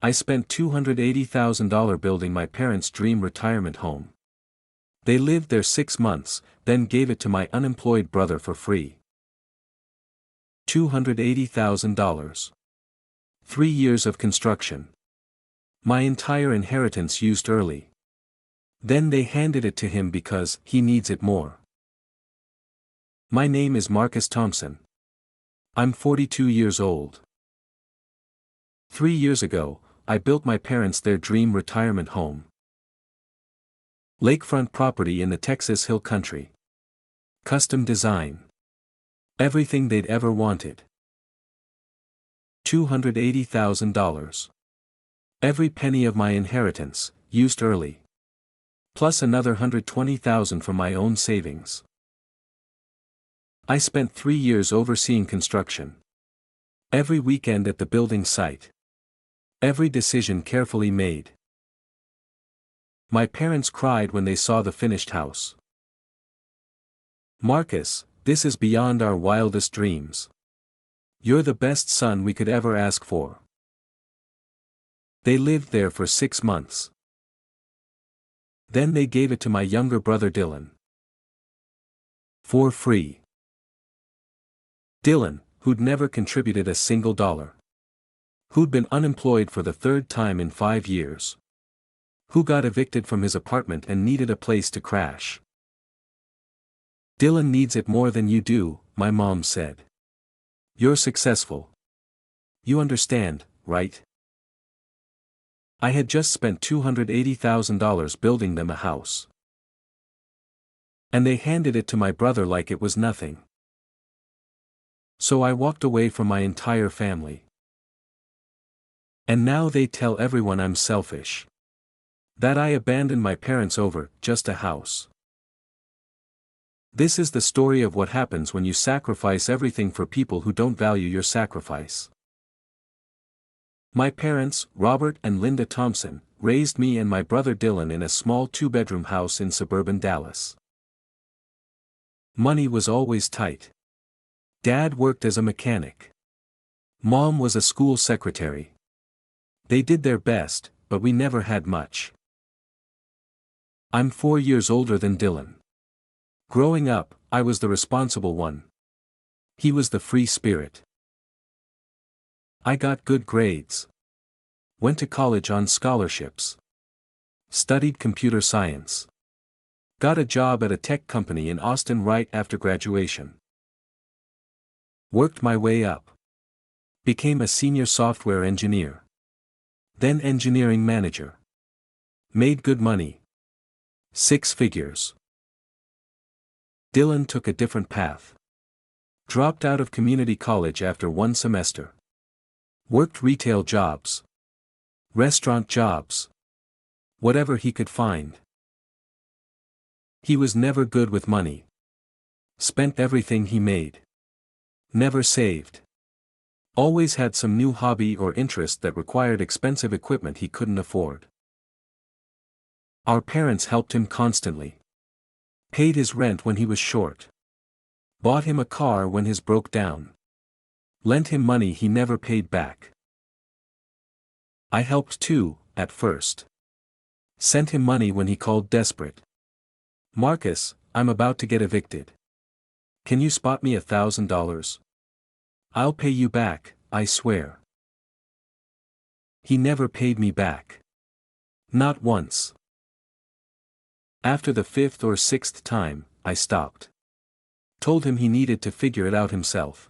I spent $280,000 building my parents' dream retirement home. They lived there 6 months, then gave it to my unemployed brother for free. $280,000. 3 years of construction. My entire inheritance used early. Then they handed it to him because he needs it more. My name is Marcus Thompson. I'm 42 years old. 3 years ago, I built my parents their dream retirement home. Lakefront property in the Texas Hill Country. Custom design. Everything they'd ever wanted. $280,000. Every penny of my inheritance, used early. Plus another $120,000 from my own savings. I spent 3 years overseeing construction. Every weekend at the building site. Every decision carefully made. My parents cried when they saw the finished house. Marcus, this is beyond our wildest dreams. You're the best son we could ever ask for. They lived there for 6 months. Then they gave it to my younger brother Dylan. For free. Dylan, who'd never contributed a single dollar. Who'd been unemployed for the 3rd time in 5 years. Who got evicted from his apartment and needed a place to crash. Dylan needs it more than you do, my mom said. You're successful. You understand, right? I had just spent $280,000 building them a house. And they handed it to my brother like it was nothing. So I walked away from my entire family. And now they tell everyone I'm selfish. That I abandoned my parents over just a house. This is the story of what happens when you sacrifice everything for people who don't value your sacrifice. My parents, Robert and Linda Thompson, raised me and my brother Dylan in a small 2-bedroom house in suburban Dallas. Money was always tight. Dad worked as a mechanic. Mom was a school secretary. They did their best, but we never had much. I'm 4 years older than Dylan. Growing up, I was the responsible one. He was the free spirit. I got good grades. Went to college on scholarships. Studied computer science. Got a job at a tech company in Austin right after graduation. Worked my way up. Became a senior software engineer. Then engineering manager. Made good money. 6 figures. Dylan took a different path. Dropped out of community college after 1 semester. Worked retail jobs. Restaurant jobs. Whatever he could find. He was never good with money. Spent everything he made. Never saved. Always had some new hobby or interest that required expensive equipment he couldn't afford. Our parents helped him constantly. Paid his rent when he was short. Bought him a car when his broke down. Lent him money he never paid back. I helped too, at first. Sent him money when he called desperate. Marcus, I'm about to get evicted. Can you spot me $1,000? I'll pay you back, I swear. He never paid me back. Not once. After the 5th or 6th time, I stopped. Told him he needed to figure it out himself.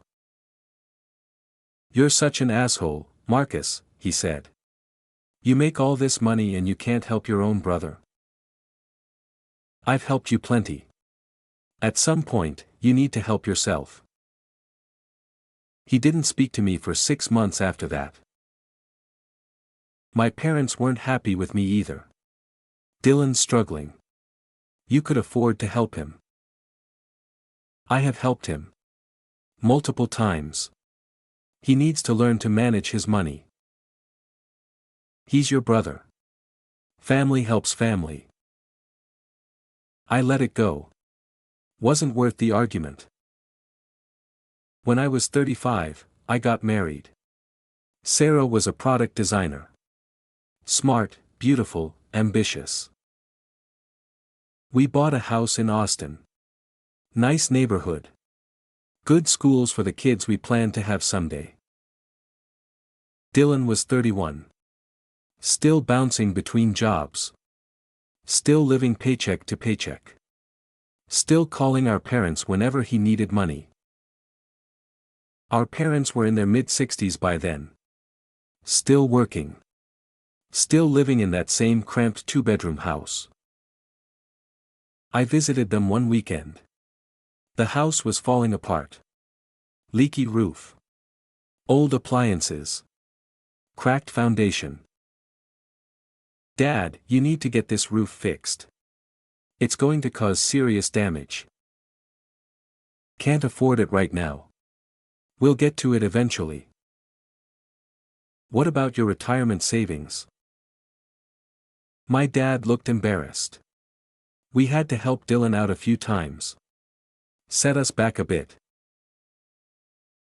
You're such an asshole, Marcus, he said. You make all this money and you can't help your own brother. I've helped you plenty. At some point, you need to help yourself. He didn't speak to me for 6 months after that. My parents weren't happy with me either. Dylan's struggling. You could afford to help him. I have helped him. Multiple times. He needs to learn to manage his money. He's your brother. Family helps family. I let it go. Wasn't worth the argument. When I was 35, I got married. Sarah was a product designer. Smart, beautiful, ambitious. We bought a house in Austin. Nice neighborhood. Good schools for the kids we planned to have someday. Dylan was 31. Still bouncing between jobs. Still living paycheck to paycheck. Still calling our parents whenever he needed money. Our parents were in their mid-60s by then. Still working. Still living in that same cramped two-bedroom house. I visited them one weekend. The house was falling apart. Leaky roof. Old appliances. Cracked foundation. "Dad, you need to get this roof fixed. It's going to cause serious damage." "Can't afford it right now. We'll get to it eventually." "What about your retirement savings?" My dad looked embarrassed. We had to help Dylan out a few times. Set us back a bit.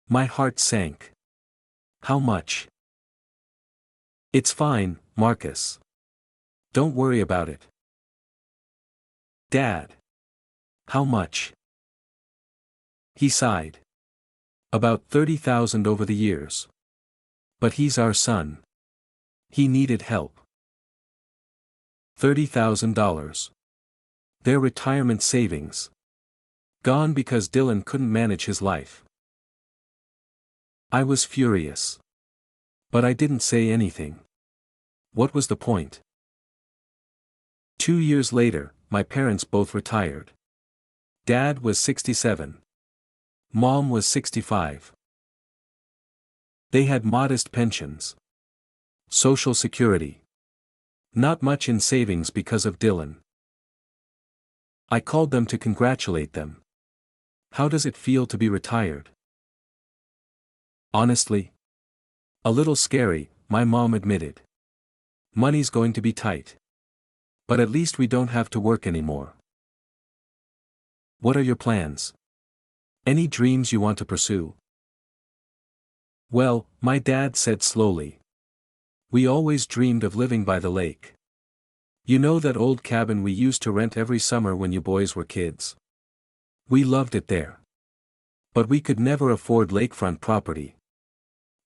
My heart sank. "How much?" "It's fine, Marcus. Don't worry about it." "Dad. How much?" He sighed. "About 30,000 over the years. But he's our son. He needed help." $30,000. Their retirement savings. Gone because Dylan couldn't manage his life. I was furious. But I didn't say anything. What was the point? 2 years later, my parents both retired. Dad was 67. Mom was 65. They had modest pensions. Social Security. Not much in savings because of Dylan. I called them to congratulate them. "How does it feel to be retired?" "Honestly? A little scary," my mom admitted. "Money's going to be tight. But at least we don't have to work anymore." "What are your plans? Any dreams you want to pursue?" "Well," my dad said slowly. "We always dreamed of living by the lake. You know that old cabin we used to rent every summer when you boys were kids? We loved it there. But we could never afford lakefront property.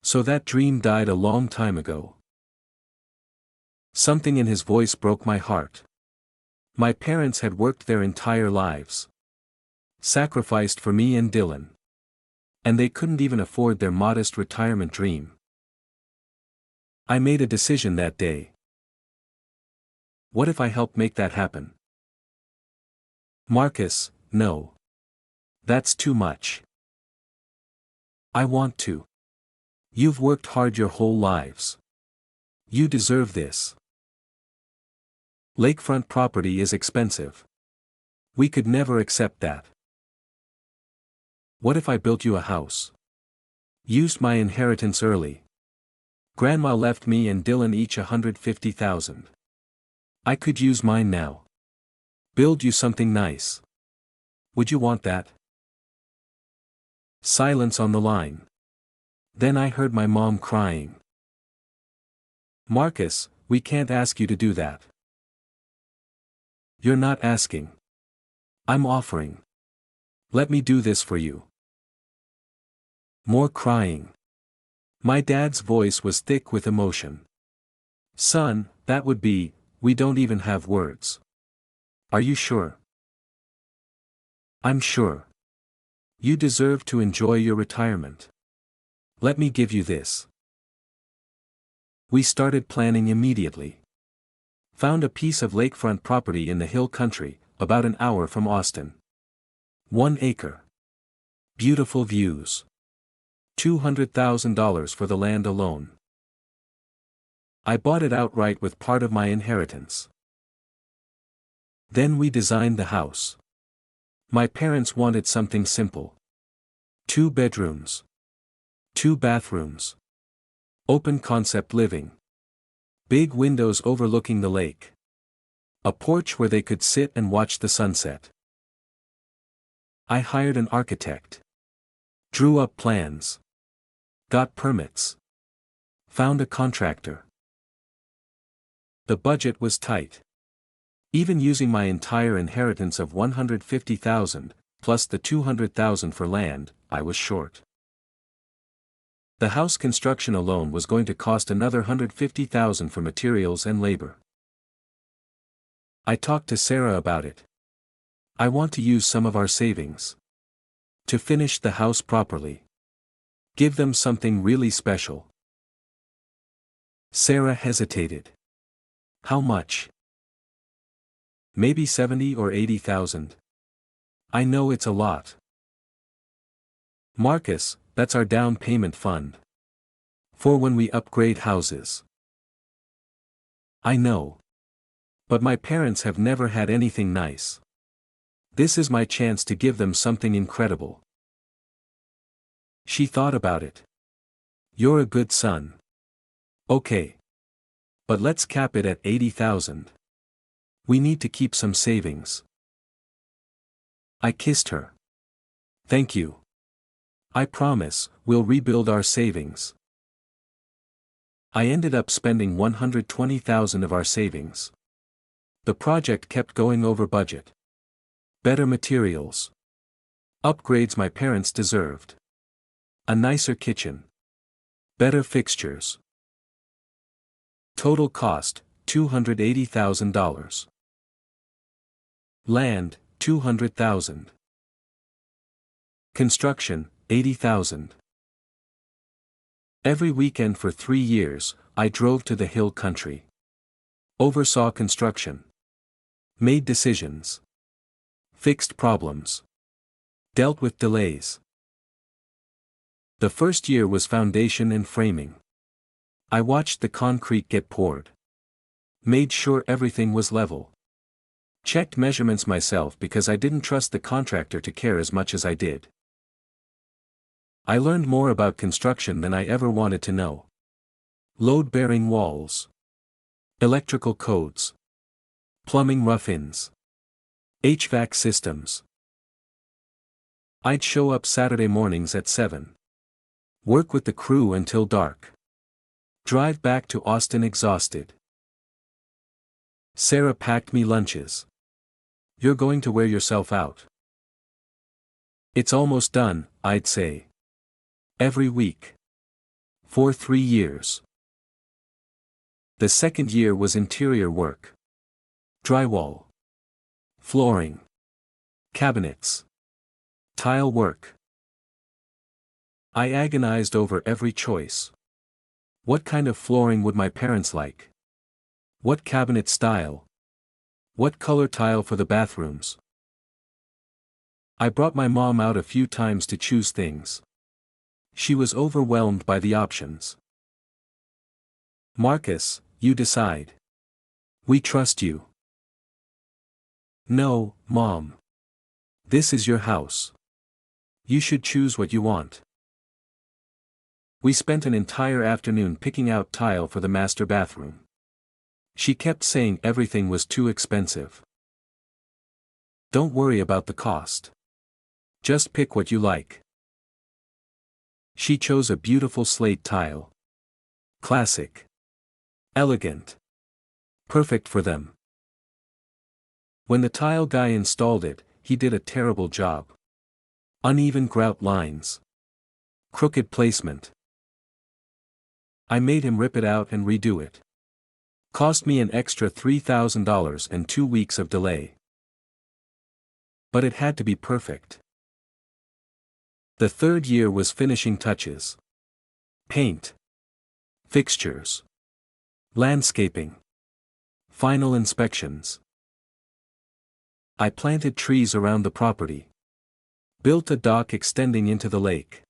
So that dream died a long time ago." Something in his voice broke my heart. My parents had worked their entire lives. Sacrificed for me and Dylan. And they couldn't even afford their modest retirement dream. I made a decision that day. What if I helped make that happen? "Marcus, no. That's too much. I want to. You've worked hard your whole lives. You deserve this." Lakefront property is expensive. We could never accept that. "What if I built you a house? Used my inheritance early. Grandma left me and Dylan each $150,000. I could use mine now. Build you something nice. Would you want that?" Silence on the line. Then I heard my mom crying. "Marcus, we can't ask you to do that." "You're not asking. I'm offering. Let me do this for you." More crying. My dad's voice was thick with emotion. "Son, that would be, we don't even have words. Are you sure?" "I'm sure. You deserve to enjoy your retirement. Let me give you this." We started planning immediately. Found a piece of lakefront property in the hill country, about an hour from Austin. 1 acre. Beautiful views. $200,000 for the land alone. I bought it outright with part of my inheritance. Then we designed the house. My parents wanted something simple. 2 bedrooms. 2 bathrooms. Open concept living. Big windows overlooking the lake. A porch where they could sit and watch the sunset. I hired an architect. Drew up plans. Got permits. Found a contractor. The budget was tight. Even using my entire inheritance of $150,000, plus the $200,000 for land, I was short. The house construction alone was going to cost another $150,000 for materials and labor. I talked to Sarah about it. I want to use some of our savings to finish the house properly. Give them something really special. Sarah hesitated. How much? Maybe 70 or 80,000. I know it's a lot. Marcus, that's our down payment fund. For when we upgrade houses. I know. But my parents have never had anything nice. This is my chance to give them something incredible. She thought about it. You're a good son. Okay. But let's cap it at 80,000. We need to keep some savings. I kissed her. Thank you. I promise, we'll rebuild our savings. I ended up spending $120,000 of our savings. The project kept going over budget. Better materials. Upgrades my parents deserved. A nicer kitchen. Better fixtures. Total cost, $280,000. Land, $200,000. Construction, $80,000. Every weekend for 3 years, I drove to the hill country. Oversaw construction. Made decisions. Fixed problems. Dealt with delays. The first year was foundation and framing. I watched the concrete get poured. Made sure everything was level. Checked measurements myself because I didn't trust the contractor to care as much as I did. I learned more about construction than I ever wanted to know. Load-bearing walls. Electrical codes. Plumbing rough-ins. HVAC systems. I'd show up Saturday mornings at 7. Work with the crew until dark. Drive back to Austin exhausted. Sarah packed me lunches. You're going to wear yourself out. It's almost done, I'd say. Every week. For 3 years. The second year was interior work. Drywall. Flooring. Cabinets. Tile work. I agonized over every choice. What kind of flooring would my parents like? What cabinet style? What color tile for the bathrooms? I brought my mom out a few times to choose things. She was overwhelmed by the options. Marcus, you decide. We trust you. No, Mom. This is your house. You should choose what you want. We spent an entire afternoon picking out tile for the master bathroom. She kept saying everything was too expensive. Don't worry about the cost. Just pick what you like. She chose a beautiful slate tile. Classic. Elegant. Perfect for them. When the tile guy installed it, he did a terrible job. Uneven grout lines. Crooked placement. I made him rip it out and redo it. Cost me an extra $3,000 and 2 weeks of delay. But it had to be perfect. The third year was finishing touches. Paint. Fixtures. Landscaping. Final inspections. I planted trees around the property. Built a dock extending into the lake.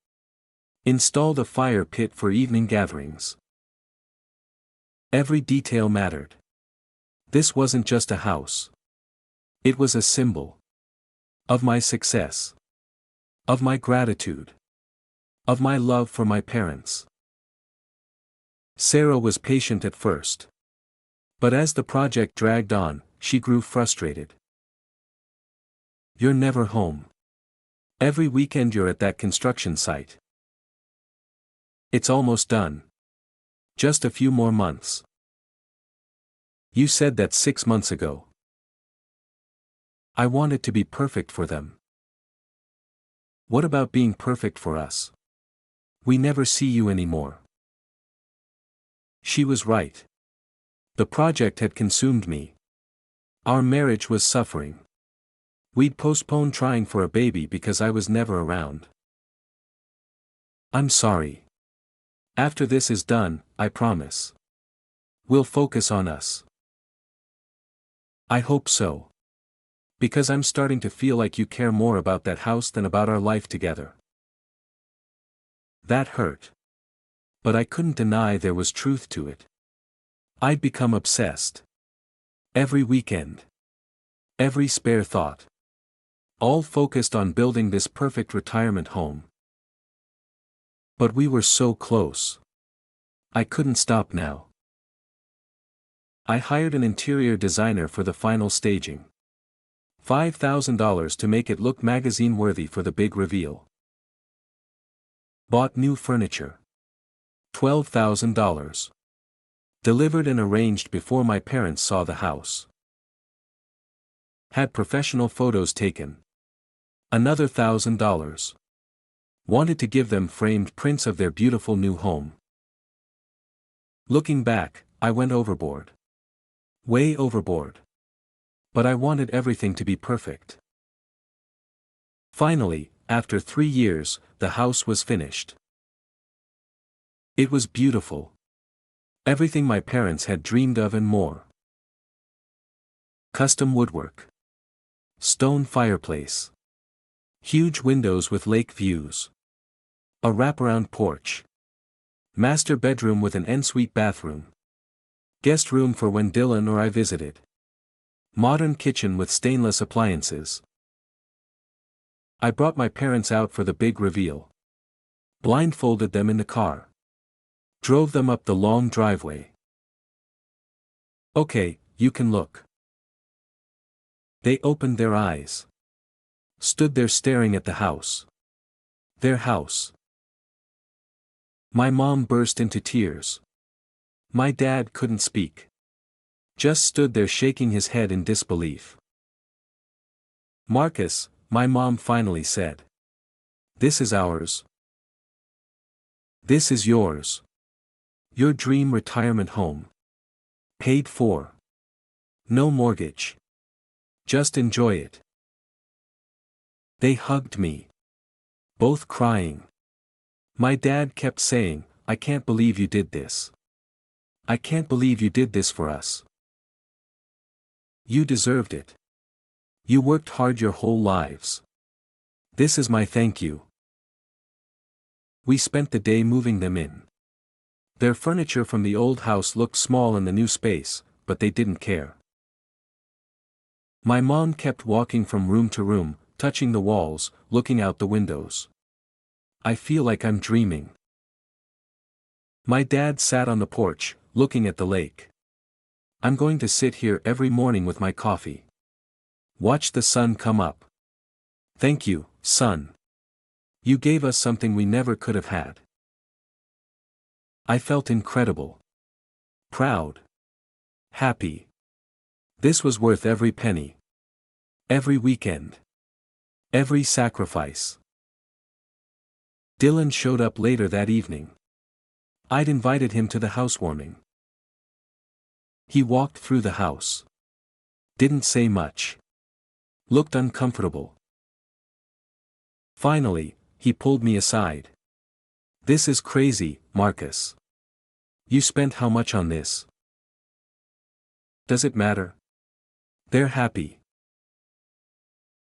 Installed a fire pit for evening gatherings. Every detail mattered. This wasn't just a house. It was a symbol. Of my success. Of my gratitude. Of my love for my parents. Sarah was patient at first. But as the project dragged on, she grew frustrated. You're never home. Every weekend you're at that construction site. It's almost done. Just a few more months. You said that 6 months ago. I want it to be perfect for them. What about being perfect for us? We never see you anymore. She was right. The project had consumed me. Our marriage was suffering. We'd postponed trying for a baby because I was never around. I'm sorry. After this is done, I promise. We'll focus on us. I hope so. Because I'm starting to feel like you care more about that house than about our life together. That hurt. But I couldn't deny there was truth to it. I'd become obsessed. Every weekend. Every spare thought. All focused on building this perfect retirement home. But we were so close. I couldn't stop now. I hired an interior designer for the final staging. $5,000 to make it look magazine-worthy for the big reveal. Bought new furniture. $12,000. Delivered and arranged before my parents saw the house. Had professional photos taken. Another $1,000. Wanted to give them framed prints of their beautiful new home. Looking back, I went overboard. Way overboard. But I wanted everything to be perfect. Finally, after 3 years, the house was finished. It was beautiful. Everything my parents had dreamed of and more. Custom woodwork. Stone fireplace. Huge windows with lake views. A wraparound porch. Master bedroom with an ensuite bathroom. Guest room for when Dylan or I visited. Modern kitchen with stainless appliances. I brought my parents out for the big reveal. Blindfolded them in the car. Drove them up the long driveway. Okay, you can look. They opened their eyes. Stood there staring at the house. Their house. My mom burst into tears. My dad couldn't speak. Just stood there shaking his head in disbelief. Marcus, my mom finally said. This is ours. This is yours. Your dream retirement home. Paid for. No mortgage. Just enjoy it. They hugged me. Both crying. My dad kept saying, I can't believe you did this. I can't believe you did this for us. You deserved it. You worked hard your whole lives. This is my thank you. We spent the day moving them in. Their furniture from the old house looked small in the new space, but they didn't care. My mom kept walking from room to room, touching the walls, looking out the windows. I feel like I'm dreaming. My dad sat on the porch, looking at the lake. I'm going to sit here every morning with my coffee. Watch the sun come up. Thank you, son. You gave us something we never could have had. I felt incredible. Proud. Happy. This was worth every penny. Every weekend. Every sacrifice. Dylan showed up later that evening. I'd invited him to the housewarming. He walked through the house. Didn't say much. Looked uncomfortable. Finally, he pulled me aside. This is crazy, Marcus. You spent how much on this? Does it matter? They're happy.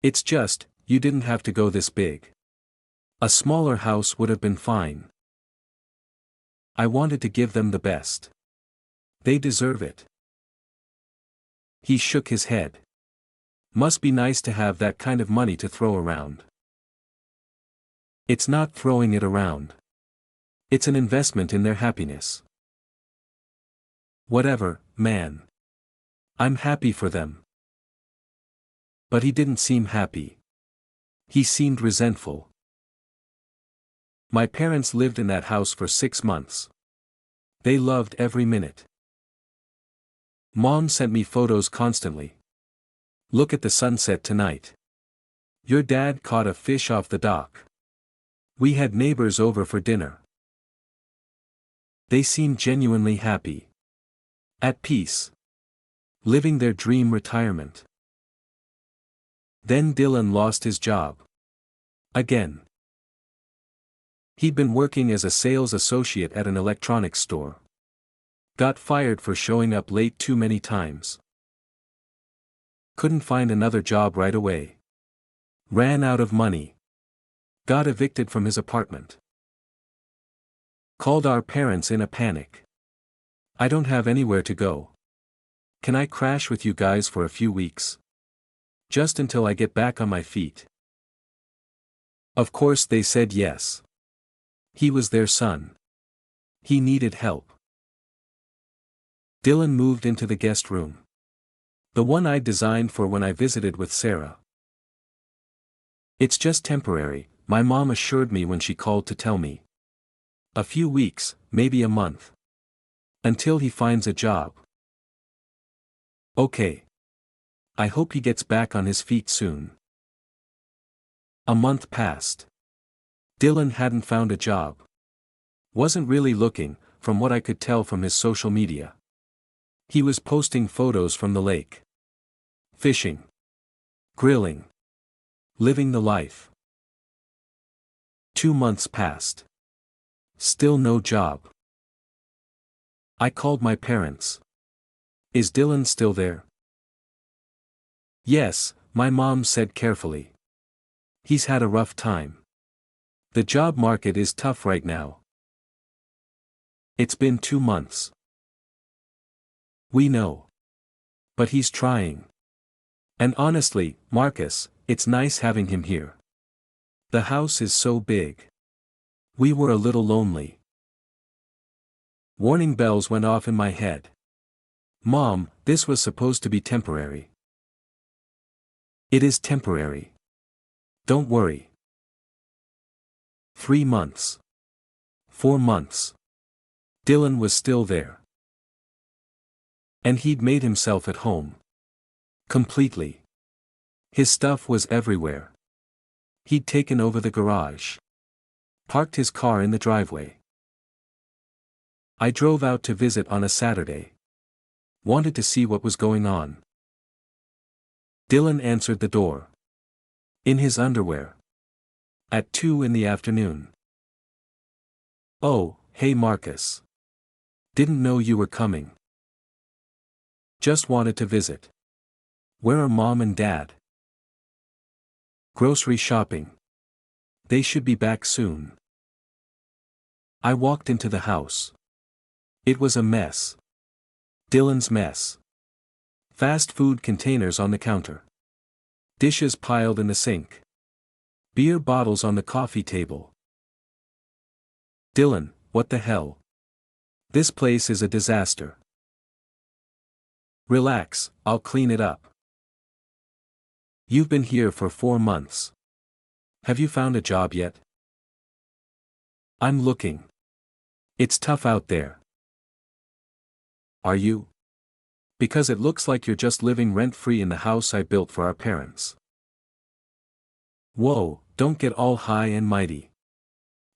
It's just, you didn't have to go this big. A smaller house would have been fine. I wanted to give them the best. They deserve it. He shook his head. Must be nice to have that kind of money to throw around. It's not throwing it around. It's an investment in their happiness. Whatever, man. I'm happy for them. But he didn't seem happy. He seemed resentful. My parents lived in that house for 6 months. They loved every minute. Mom sent me photos constantly. Look at the sunset tonight. Your dad caught a fish off the dock. We had neighbors over for dinner. They seemed genuinely happy. At peace. Living their dream retirement. Then Dylan lost his job. Again. He'd been working as a sales associate at an electronics store. Got fired for showing up late too many times. Couldn't find another job right away. Ran out of money. Got evicted from his apartment. Called our parents in a panic. I don't have anywhere to go. Can I crash with you guys for a few weeks? Just until I get back on my feet. Of course they said yes. He was their son. He needed help. Dylan moved into the guest room. The one I designed for when I visited with Sarah. It's just temporary, my mom assured me when she called to tell me. A few weeks, maybe a month. Until he finds a job. Okay. I hope he gets back on his feet soon. A month passed. Dylan hadn't found a job. Wasn't really looking, from what I could tell from his social media. He was posting photos from the lake. Fishing. Grilling. Living the life. 2 months passed. Still no job. I called my parents. Is Dylan still there? Yes, my mom said carefully. He's had a rough time. The job market is tough right now. It's been 2 months. We know. But he's trying. And honestly, Marcus, it's nice having him here. The house is so big. We were a little lonely. Warning bells went off in my head. Mom, this was supposed to be temporary. It is temporary. Don't worry. 3 months. 4 months. Dylan was still there. And he'd made himself at home. Completely. His stuff was everywhere. He'd taken over the garage. Parked his car in the driveway. I drove out to visit on a Saturday. Wanted to see what was going on. Dylan answered the door. In his underwear. At 2 in the afternoon. Oh, hey Marcus. Didn't know you were coming. Just wanted to visit. Where are mom and dad? Grocery shopping. They should be back soon. I walked into the house. It was a mess. Dylan's mess. Fast food containers on the counter. Dishes piled in the sink. Beer bottles on the coffee table. Dylan, what the hell? This place is a disaster. Relax, I'll clean it up. You've been here for 4 months. Have you found a job yet? I'm looking. It's tough out there. Are you? Because it looks like you're just living rent-free in the house I built for our parents. Whoa, don't get all high and mighty.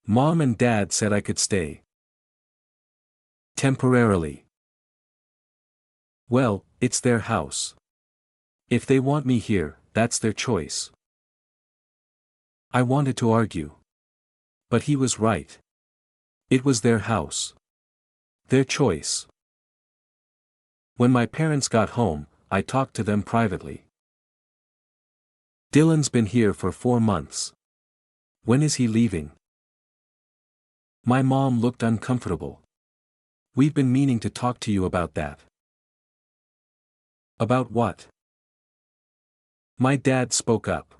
Mom and Dad said I could stay. Temporarily. Well, it's their house. If they want me here, that's their choice. I wanted to argue. But he was right. It was their house. Their choice. When my parents got home, I talked to them privately. Dylan's been here for 4 months. When is he leaving? My mom looked uncomfortable. We've been meaning to talk to you about that. About what? My dad spoke up.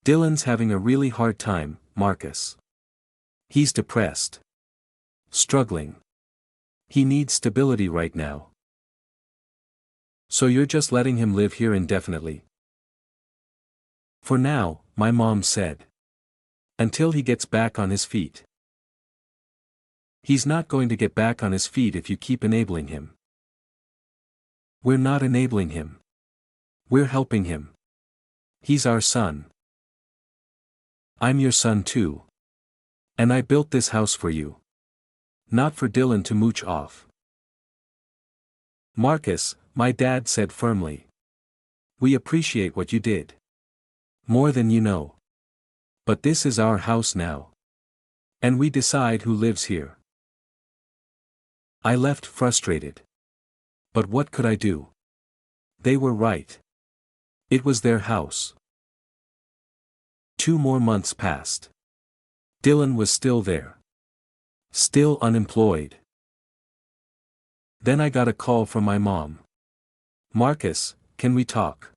Dylan's having a really hard time, Marcus. He's depressed. Struggling. He needs stability right now. So you're just letting him live here indefinitely? For now, my mom said. Until he gets back on his feet. He's not going to get back on his feet if you keep enabling him. We're not enabling him. We're helping him. He's our son. I'm your son too. And I built this house for you. Not for Dylan to mooch off. Marcus, my dad said firmly. We appreciate what you did. More than you know. But this is our house now. And we decide who lives here. I left frustrated. But what could I do? They were right. It was their house. 2 more months passed. Dylan was still there. Still unemployed. Then I got a call from my mom. Marcus, can we talk?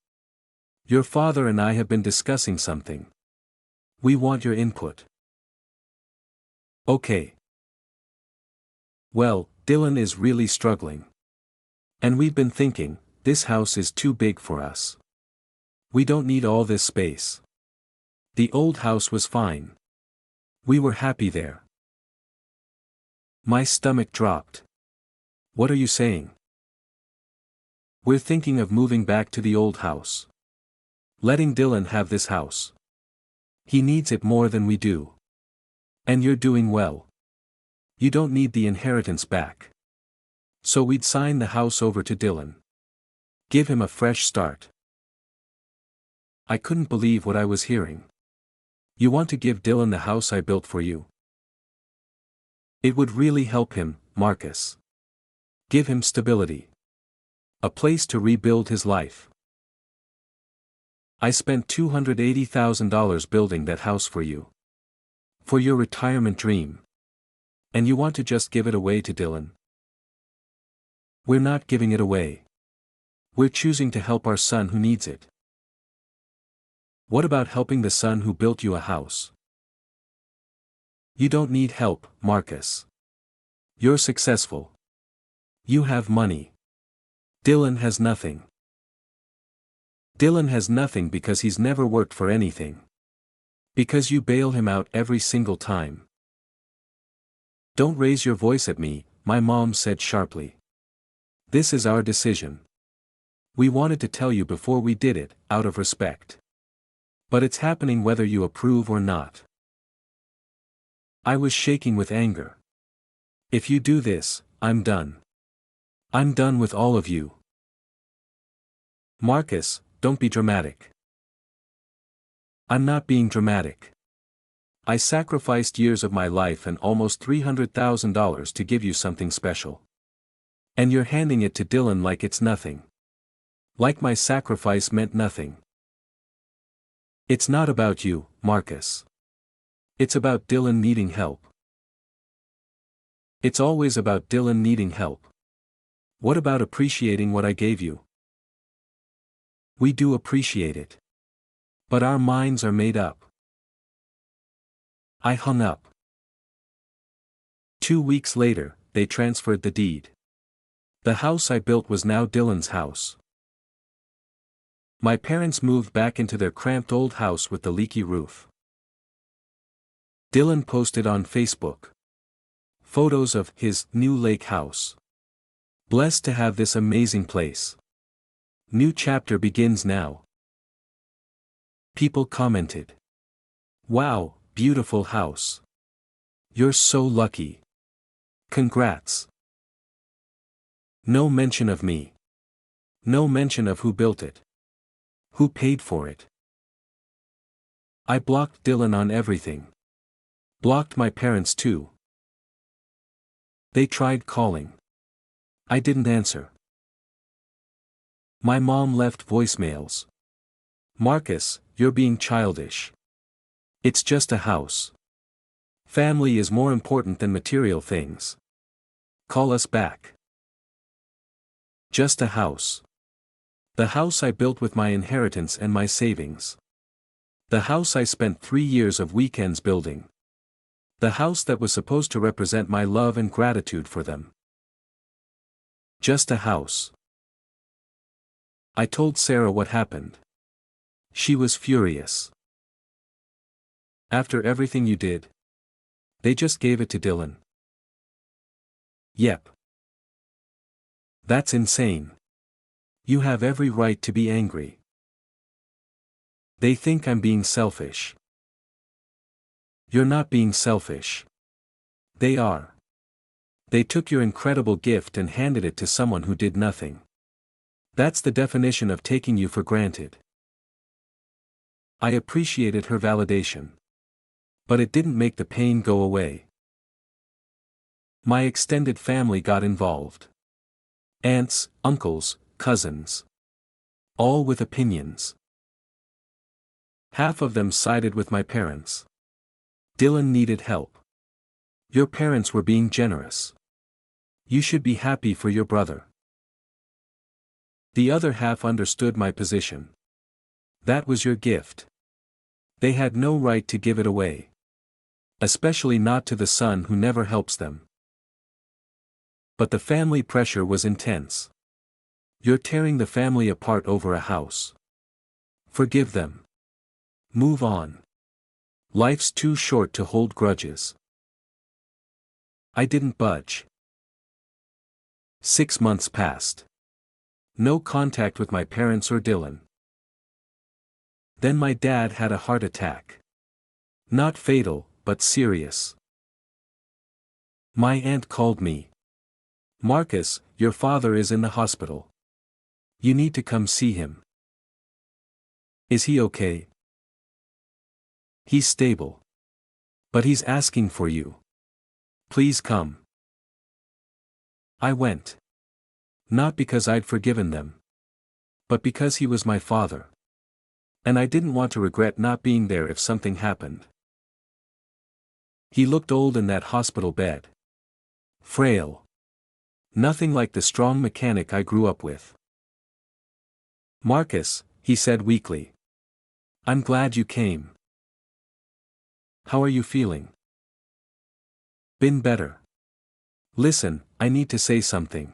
Your father and I have been discussing something. We want your input. Okay. Well, Dylan is really struggling. And we've been thinking, this house is too big for us. We don't need all this space. The old house was fine. We were happy there. My stomach dropped. What are you saying? We're thinking of moving back to the old house. Letting Dylan have this house. He needs it more than we do. And you're doing well. You don't need the inheritance back. So we'd sign the house over to Dylan. Give him a fresh start. I couldn't believe what I was hearing. You want to give Dylan the house I built for you? It would really help him, Marcus. Give him stability. A place to rebuild his life. I spent $280,000 building that house for you. For your retirement dream. And you want to just give it away to Dylan? We're not giving it away. We're choosing to help our son who needs it. What about helping the son who built you a house? You don't need help, Marcus. You're successful. You have money. Dylan has nothing. Dylan has nothing because he's never worked for anything. Because you bail him out every single time. Don't raise your voice at me, my mom said sharply. This is our decision. We wanted to tell you before we did it, out of respect. But it's happening whether you approve or not. I was shaking with anger. If you do this, I'm done. I'm done with all of you. Marcus, don't be dramatic. I'm not being dramatic. I sacrificed years of my life and almost $300,000 to give you something special. And you're handing it to Dylan like it's nothing. Like my sacrifice meant nothing. It's not about you, Marcus. It's about Dylan needing help. It's always about Dylan needing help. What about appreciating what I gave you? We do appreciate it. But our minds are made up. I hung up. 2 weeks later, they transferred the deed. The house I built was now Dylan's house. My parents moved back into their cramped old house with the leaky roof. Dylan posted on Facebook photos of his new lake house. Blessed to have this amazing place. New chapter begins now. People commented. Wow, beautiful house. You're so lucky. Congrats. No mention of me. No mention of who built it. Who paid for it. I blocked Dylan on everything. Blocked my parents too. They tried calling. I didn't answer. My mom left voicemails. Marcus, you're being childish. It's just a house. Family is more important than material things. Call us back. Just a house. The house I built with my inheritance and my savings. The house I spent 3 years of weekends building. The house that was supposed to represent my love and gratitude for them. Just a house. I told Sarah what happened. She was furious. After everything you did? They just gave it to Dylan. Yep. That's insane. You have every right to be angry. They think I'm being selfish. You're not being selfish. They are. They took your incredible gift and handed it to someone who did nothing. That's the definition of taking you for granted. I appreciated her validation. But it didn't make the pain go away. My extended family got involved. Aunts, uncles, cousins. All with opinions. Half of them sided with my parents. Dylan needed help. Your parents were being generous. You should be happy for your brother. The other half understood my position. That was your gift. They had no right to give it away. Especially not to the son who never helps them. But the family pressure was intense. You're tearing the family apart over a house. Forgive them. Move on. Life's too short to hold grudges. I didn't budge. 6 months passed. No contact with my parents or Dylan. Then my dad had a heart attack. Not fatal, but serious. My aunt called me. Marcus, your father is in the hospital. You need to come see him. Is he okay? He's stable. But he's asking for you. Please come. I went. Not because I'd forgiven them. But because he was my father. And I didn't want to regret not being there if something happened. He looked old in that hospital bed. Frail. Nothing like the strong mechanic I grew up with. Marcus, he said weakly. I'm glad you came. How are you feeling? Been better. Listen, I need to say something.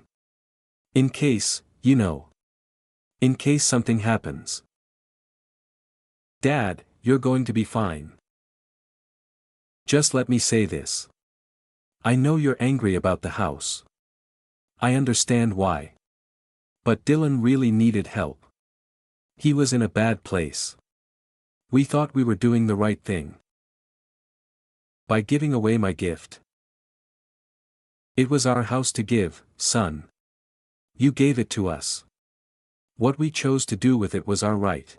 In case, you know. In case something happens. Dad, you're going to be fine. Just let me say this. I know you're angry about the house. I understand why. But Dylan really needed help. He was in a bad place. We thought we were doing the right thing. By giving away my gift. It was our house to give, son. You gave it to us. What we chose to do with it was our right.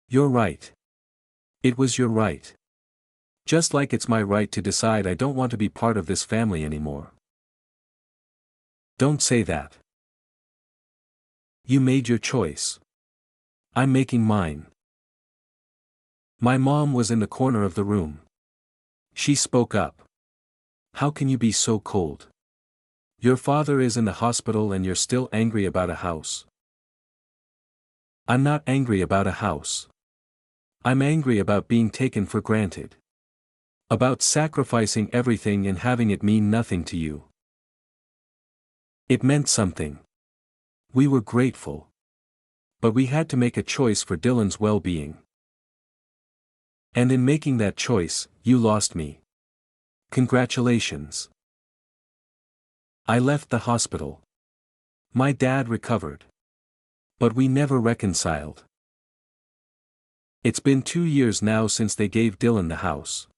Your right. It was your right. Just like it's my right to decide I don't want to be part of this family anymore. Don't say that. You made your choice. I'm making mine. My mom was in the corner of the room. She spoke up. How can you be so cold? Your father is in the hospital and you're still angry about a house. I'm not angry about a house. I'm angry about being taken for granted. About sacrificing everything and having it mean nothing to you. It meant something. We were grateful. But we had to make a choice for Dylan's well-being. And in making that choice, you lost me. Congratulations. I left the hospital. My dad recovered. But we never reconciled. It's been 2 years now since they gave Dylan the house.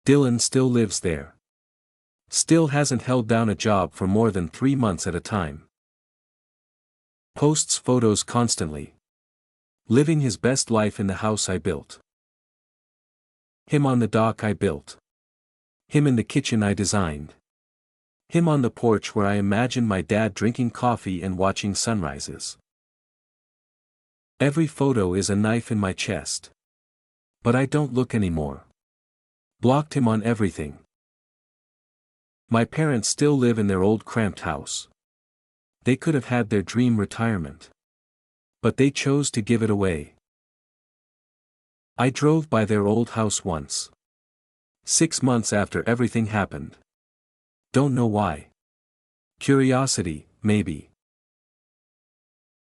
Dylan still lives there. Still hasn't held down a job for more than 3 months at a time. Posts photos constantly. Living his best life in the house I built. Him on the dock I built. Him in the kitchen I designed. Him on the porch where I imagined my dad drinking coffee and watching sunrises. Every photo is a knife in my chest. But I don't look anymore. Blocked him on everything. My parents still live in their old cramped house. They could have had their dream retirement. But they chose to give it away. I drove by their old house once. 6 months after everything happened. Don't know why. Curiosity, maybe.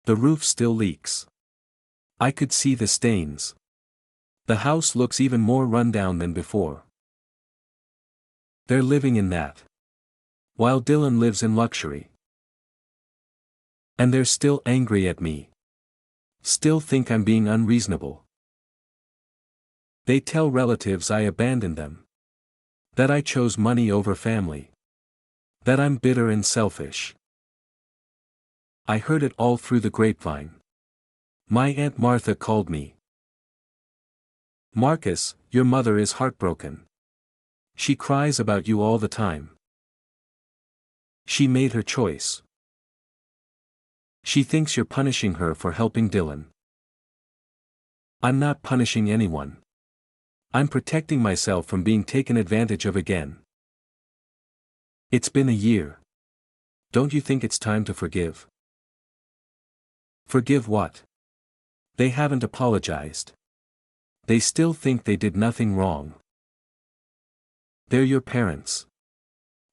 The roof still leaks. I could see the stains. The house looks even more rundown than before. They're living in that. While Dylan lives in luxury. And they're still angry at me. Still think I'm being unreasonable. They tell relatives I abandoned them. That I chose money over family. That I'm bitter and selfish. I heard it all through the grapevine. My Aunt Martha called me. "Marcus, your mother is heartbroken. She cries about you all the time. She made her choice. She thinks you're punishing her for helping Dylan." "I'm not punishing anyone. I'm protecting myself from being taken advantage of again. It's been a year. Don't you think it's time to forgive?" "Forgive what? They haven't apologized. They still think they did nothing wrong. They're your parents.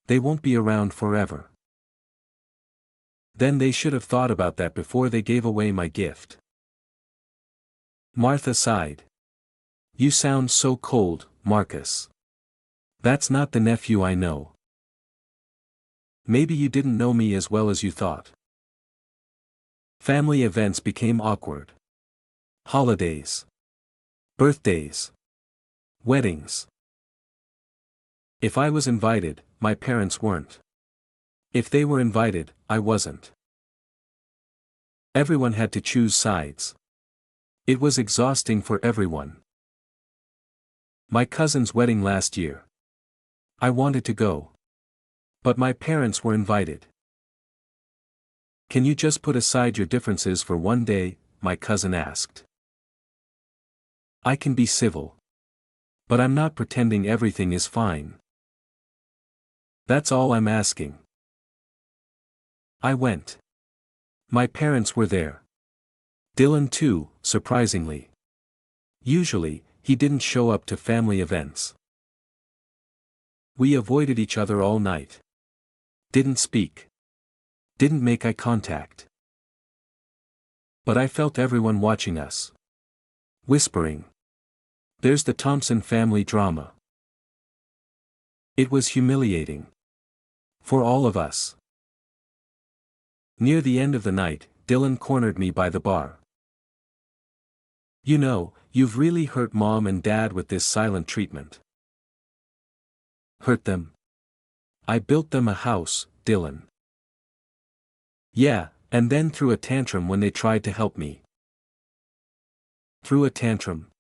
They won't be around forever." "Then they should have thought about that before they gave away my gift." Martha sighed. "You sound so cold, Marcus. That's not the nephew I know. Maybe you didn't know me as well as you thought." Family events became awkward. Holidays. Birthdays. Weddings. If I was invited, my parents weren't. If they were invited, I wasn't. Everyone had to choose sides. It was exhausting for everyone. My cousin's wedding last year. I wanted to go. But my parents were invited. "Can you just put aside your differences for one day?" my cousin asked. "I can be civil. But I'm not pretending everything is fine. That's all I'm asking." I went. My parents were there. Dylan too, surprisingly. Usually, he didn't show up to family events. We avoided each other all night. Didn't speak. Didn't make eye contact. But I felt everyone watching us. Whispering. "There's the Thompson family drama." It was humiliating. For all of us. Near the end of the night, Dylan cornered me by the bar. "You know, you've really hurt Mom and Dad with this silent treatment." "Hurt them? I built them a house, Dylan." "Yeah, and then threw a tantrum when they tried to help me." "Threw a tantrum?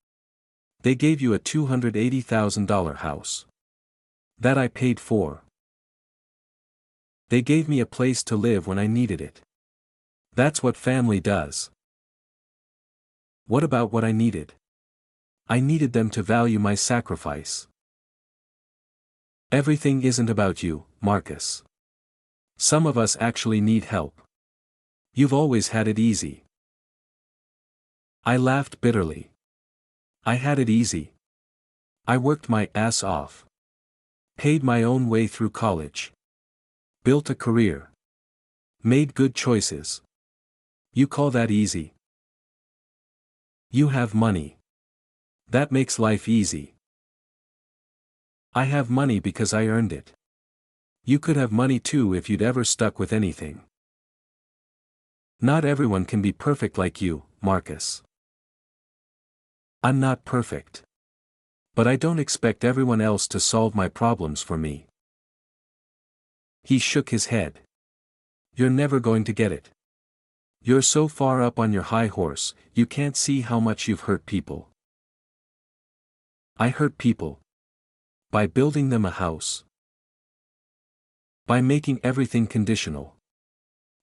They gave you a $280,000 house. That I paid for. They gave me a place to live when I needed it. That's what family does." "What about what I needed? I needed them to value my sacrifice." "Everything isn't about you, Marcus. Some of us actually need help. You've always had it easy." I laughed bitterly. I had it easy. I worked my ass off. Paid my own way through college. Built a career. Made good choices. You call that easy? You have money. That makes life easy. I have money because I earned it. You could have money too if you'd ever stuck with anything. Not everyone can be perfect like you, Marcus. I'm not perfect. But I don't expect everyone else to solve my problems for me. He shook his head. "You're never going to get it. You're so far up on your high horse, you can't see how much you've hurt people." I hurt people. By building them a house. By making everything conditional.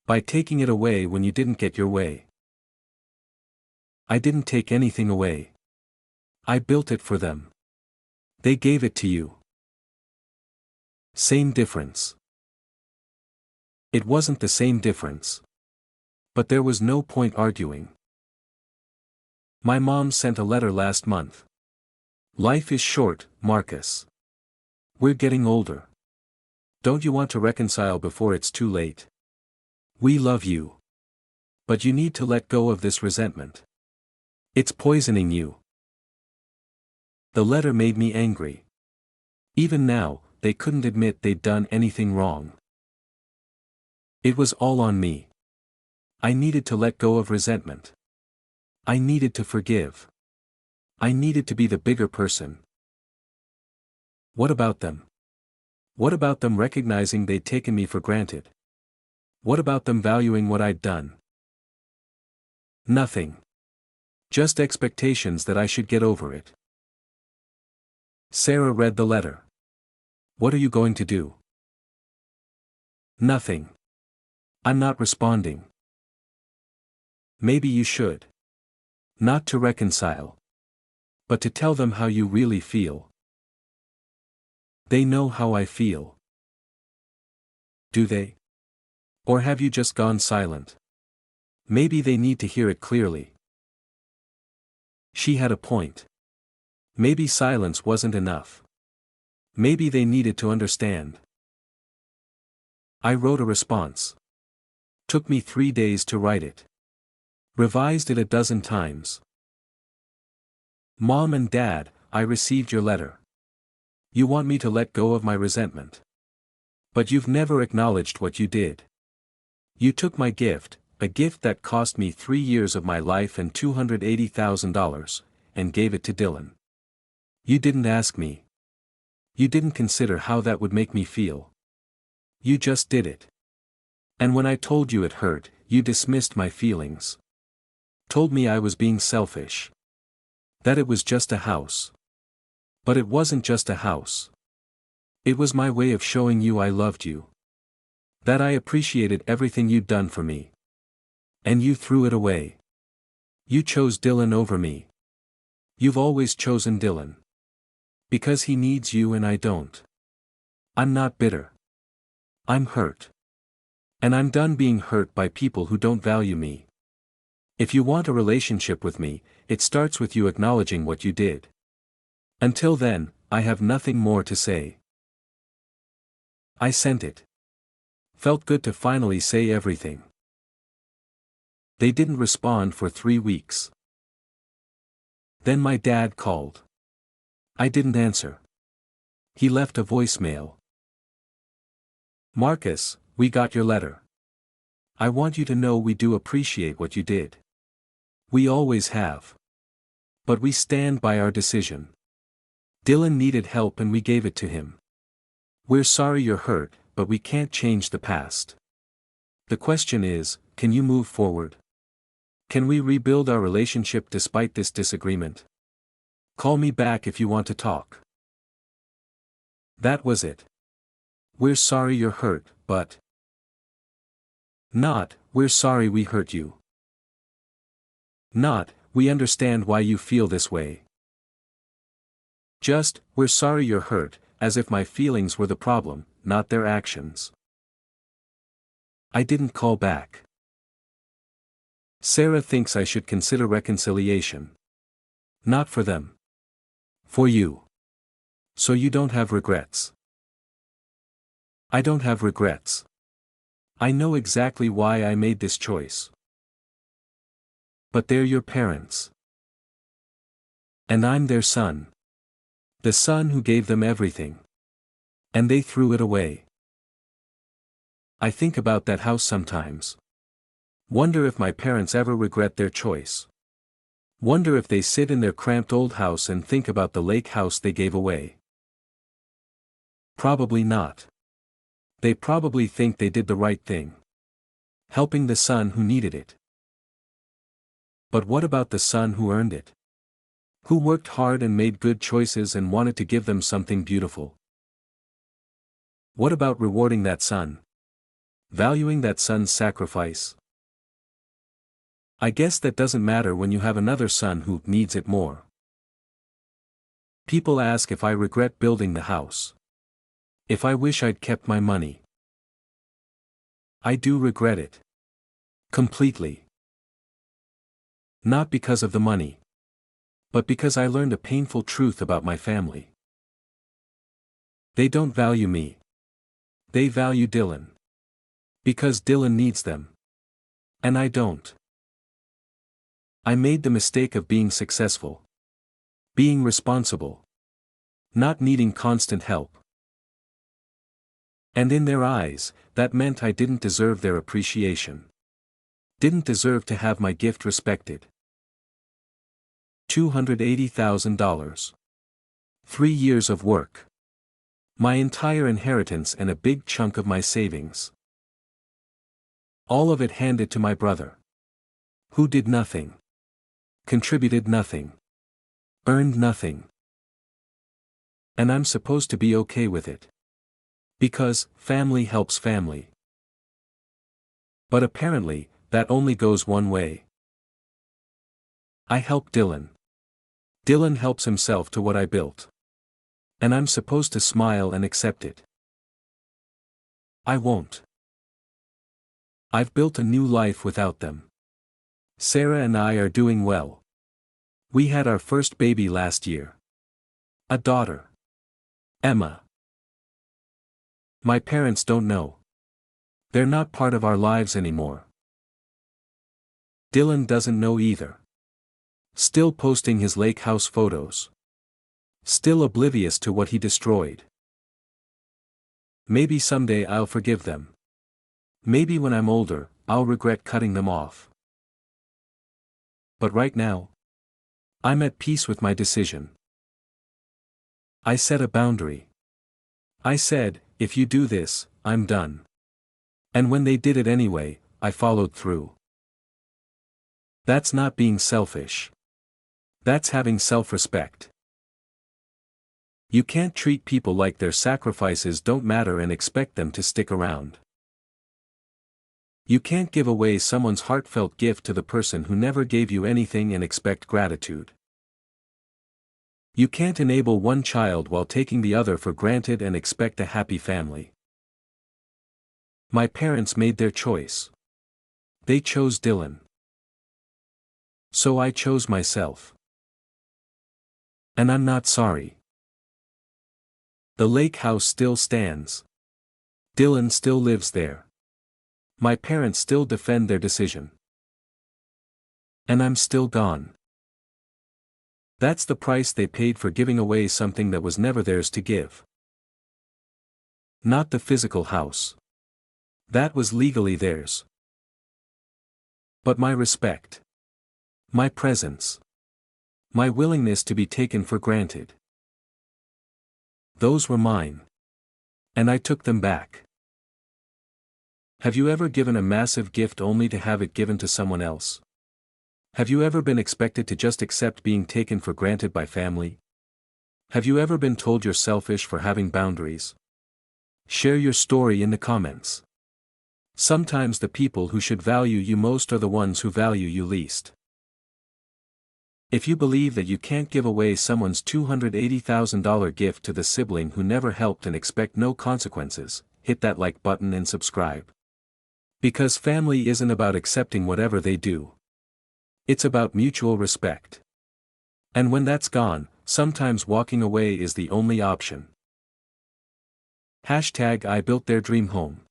By taking it away when you didn't get your way. I didn't take anything away. I built it for them. They gave it to you. Same difference. It wasn't the same difference. But there was no point arguing. My mom sent a letter last month. "Life is short, Marcus. We're getting older. Don't you want to reconcile before it's too late? We love you. But you need to let go of this resentment. It's poisoning you." The letter made me angry. Even now, they couldn't admit they'd done anything wrong. It was all on me. I needed to let go of resentment. I needed to forgive. I needed to be the bigger person. What about them? What about them recognizing they'd taken me for granted? What about them valuing what I'd done? Nothing. Just expectations that I should get over it. Sarah read the letter. What are you going to do? Nothing. I'm not responding. Maybe you should. Not to reconcile. But to tell them how you really feel. They know how I feel. Do they? Or have you just gone silent? Maybe they need to hear it clearly. She had a point. Maybe silence wasn't enough. Maybe they needed to understand. I wrote a response. Took me 3 days to write it. Revised it a dozen times. Mom and Dad, I received your letter. You want me to let go of my resentment. But you've never acknowledged what you did. You took my gift, a gift that cost me 3 years of my life and $280,000, and gave it to Dylan. You didn't ask me. You didn't consider how that would make me feel. You just did it. And when I told you it hurt, you dismissed my feelings. Told me I was being selfish. That it was just a house. But it wasn't just a house. It was my way of showing you I loved you. That I appreciated everything you'd done for me. And you threw it away. You chose Dylan over me. You've always chosen Dylan. Because he needs you and I don't. I'm not bitter. I'm hurt. And I'm done being hurt by people who don't value me. If you want a relationship with me, it starts with you acknowledging what you did. Until then, I have nothing more to say. I sent it. Felt good to finally say everything. They didn't respond for 3 weeks. Then my dad called. I didn't answer. He left a voicemail. Marcus, we got your letter. I want you to know we do appreciate what you did. We always have. But we stand by our decision. Dylan needed help and we gave it to him. We're sorry you're hurt, but we can't change the past. The question is, can you move forward? Can we rebuild our relationship despite this disagreement? Call me back if you want to talk. That was it. We're sorry you're hurt, but not, we're sorry we hurt you. Not, we understand why you feel this way. Just, we're sorry you're hurt, as if my feelings were the problem, not their actions. I didn't call back. Sarah thinks I should consider reconciliation. Not for them. For you. So you don't have regrets. I don't have regrets. I know exactly why I made this choice. But they're your parents. And I'm their son. The son who gave them everything. And they threw it away. I think about that house sometimes. Wonder if my parents ever regret their choice. Wonder if they sit in their cramped old house and think about the lake house they gave away. Probably not. They probably think they did the right thing. Helping the son who needed it. But what about the son who earned it? Who worked hard and made good choices and wanted to give them something beautiful? What about rewarding that son? Valuing that son's sacrifice? I guess that doesn't matter when you have another son who needs it more. People ask if I regret building the house. If I wish I'd kept my money. I do regret it. Completely. Not because of the money. But because I learned a painful truth about my family. They don't value me. They value Dylan. Because Dylan needs them. And I don't. I made the mistake of being successful. Being responsible. Not needing constant help. And in their eyes, that meant I didn't deserve their appreciation. didn't deserve to have my gift respected. $280,000. 3 years of work. My entire inheritance and a big chunk of my savings. All of it handed to my brother. Who did nothing. Contributed nothing. Earned nothing. And I'm supposed to be okay with it. Because, family helps family. But apparently, that only goes one way. I help Dylan. Dylan helps himself to what I built. And I'm supposed to smile and accept it. I won't. I've built a new life without them. Sarah and I are doing well. We had our first baby last year. A daughter. Emma. My parents don't know. They're not part of our lives anymore. Dylan doesn't know either. Still posting his lake house photos. Still oblivious to what he destroyed. Maybe someday I'll forgive them. Maybe when I'm older, I'll regret cutting them off. But right now, I'm at peace with my decision. I set a boundary. I said, if you do this, I'm done. And when they did it anyway, I followed through. That's not being selfish. That's having self-respect. You can't treat people like their sacrifices don't matter and expect them to stick around. You can't give away someone's heartfelt gift to the person who never gave you anything and expect gratitude. You can't enable one child while taking the other for granted and expect a happy family. My parents made their choice. They chose Dylan. So I chose myself. And I'm not sorry. The lake house still stands. Dylan still lives there. My parents still defend their decision. And I'm still gone. That's the price they paid for giving away something that was never theirs to give. Not the physical house. That was legally theirs. But my respect. My presence. My willingness to be taken for granted. Those were mine. And I took them back. Have you ever given a massive gift only to have it given to someone else? Have you ever been expected to just accept being taken for granted by family? Have you ever been told you're selfish for having boundaries? Share your story in the comments. Sometimes the people who should value you most are the ones who value you least. If you believe that you can't give away someone's $280,000 gift to the sibling who never helped and expect no consequences, hit that like button and subscribe. Because family isn't about accepting whatever they do. It's about mutual respect. And when that's gone, sometimes walking away is the only option. #I built their dream home.